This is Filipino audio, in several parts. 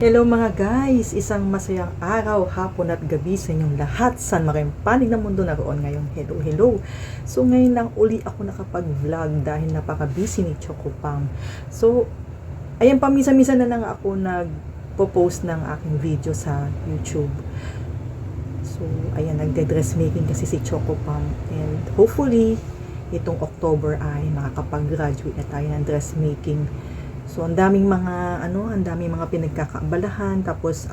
Hello mga guys! Isang masayang araw, hapon at gabi sa inyong lahat. Saan makayong panig ng mundo naroon ngayon. Hello, hello! So ngayon lang uli ako nakapag-vlog dahil napaka-busy ni Choco Pam. So, ayan, pamisa-misa na lang ako nag-post ng aking video sa YouTube. So, ayan, nagde-dressmaking kasi si Choco Pam. And hopefully, itong October ay makakapag-graduate na tayo ng dressmaking. So, ang daming mga pinagkakaabalahan. Tapos,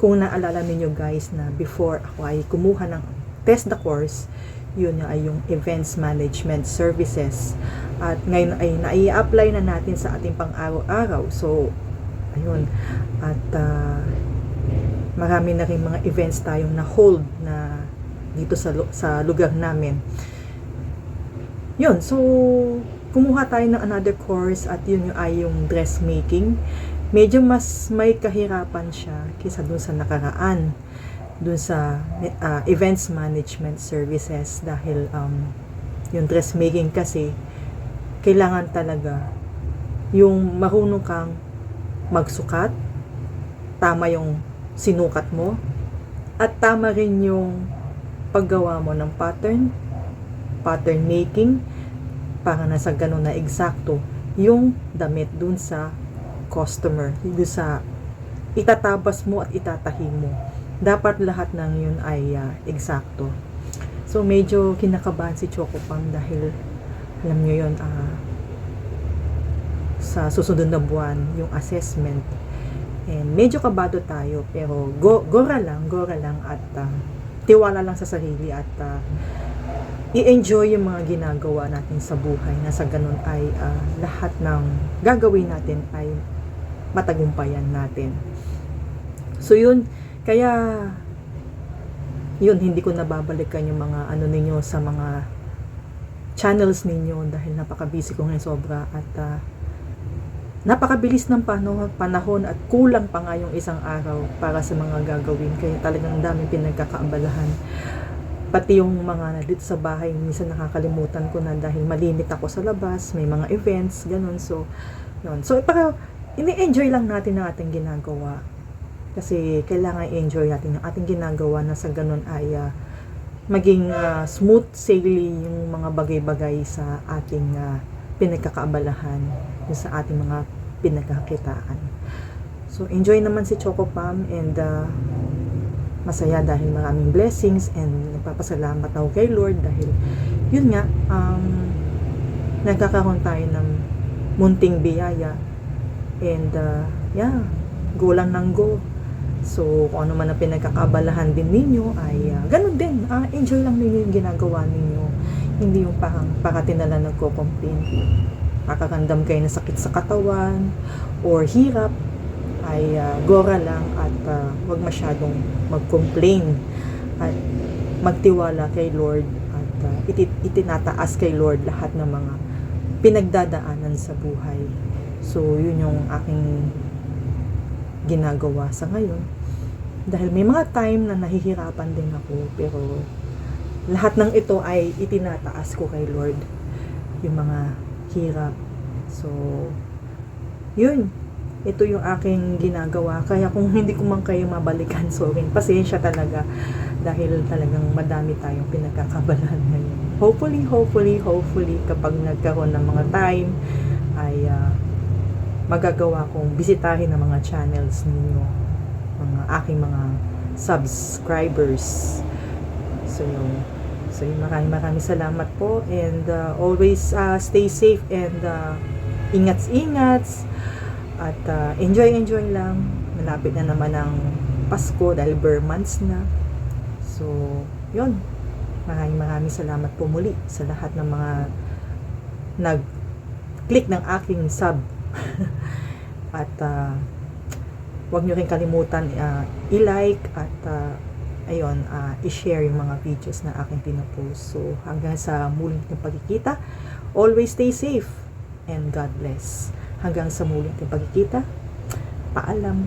kung naalala niyo guys na before ako ay kumuha ng test the course, yun ay yung Events Management Services. At ngayon ay nai-apply na natin sa ating pang-araw-araw. So, ayun. At marami na rin mga events tayong na-hold na dito sa lugar namin. Yun, so kumuha tayo ng another course at yun ay yung dressmaking. Medyo mas may kahirapan siya kaysa dun sa nakaraan, dun sa events management services, dahil yung dressmaking kasi kailangan talaga yung marunong kang magsukat, tama yung sinukat mo, at tama rin yung paggawa mo ng pattern making, para nasa ganun na eksakto yung damit dun sa customer, dun sa itatabas mo at itatahi mo. Dapat lahat ng yun ay eksakto. So medyo kinakabahan si Choco Pam dahil alam nyo yun, sa susunod na buwan yung assessment, and medyo kabado tayo, pero gora lang at tiwala lang sa sarili at i-enjoy yung mga ginagawa natin sa buhay, na sa ganun ay lahat ng gagawin natin ay matagumpayan natin. So yun, kaya yun, hindi ko nababalikan yung mga ninyo sa mga channels ninyo dahil napaka-busy ko ngayon sobra, at napakabilis ng panahon at kulang pa nga yung isang araw para sa mga gagawin, kaya talagang daming pinagkakaabalahan. Pati yung mga dito sa bahay, minsan nakakalimutan ko na dahil malimit ako sa labas, may mga events, ganun. So, yun. So, para ini-enjoy lang natin ang ating ginagawa. Kasi kailangan i-enjoy natin ang ating ginagawa, na sa ganun ay maging smooth sailing yung mga bagay-bagay sa ating pinagkakaabalahan, yung sa ating mga pinagkakitaan. So, enjoy naman si Choco Pam, and masaya dahil maraming blessings, and nagpapasalamat ako kay Lord dahil yun nga, nagkakaroon tayo ng munting biyaya, and go lang ng go. So kung ano man ang pinagkakabalahan din ninyo ay ganun din, enjoy lang ninyo yung ginagawa ninyo, hindi yung parang parating na lang nagko-complain, makakandam kayo na sakit sa katawan or hirap, ay gora lang at wag masyadong mag-complain at magtiwala kay Lord, at itinataas kay Lord lahat ng mga pinagdadaanan sa buhay. So yun yung aking ginagawa sa ngayon, dahil may mga time na nahihirapan din ako, pero lahat ng ito ay itinataas ko kay Lord, yung mga hirap. So yun, ito yung aking ginagawa. Kaya kung hindi ko man kayo mabalikan, sorry, pasensya talaga dahil talagang madami tayong pinagkakabalahan ngayon. Hopefully kapag nagkaroon ng mga time ay magagawa kong bisitahin ang mga channels ninyo, mga aking mga subscribers. So yun, maraming salamat po, and always stay safe, and ingat at enjoy lang. Malapit na naman ang Pasko dahil bare months na. So yun, maraming salamat po muli sa lahat ng mga nag-click ng aking sub at huwag nyo rin kalimutan i-like at i-share yung mga videos na aking pinapost. So hanggang sa muling ng pagkikita, always stay safe and God bless. Hanggang sa muling ng pagkikita, paalam.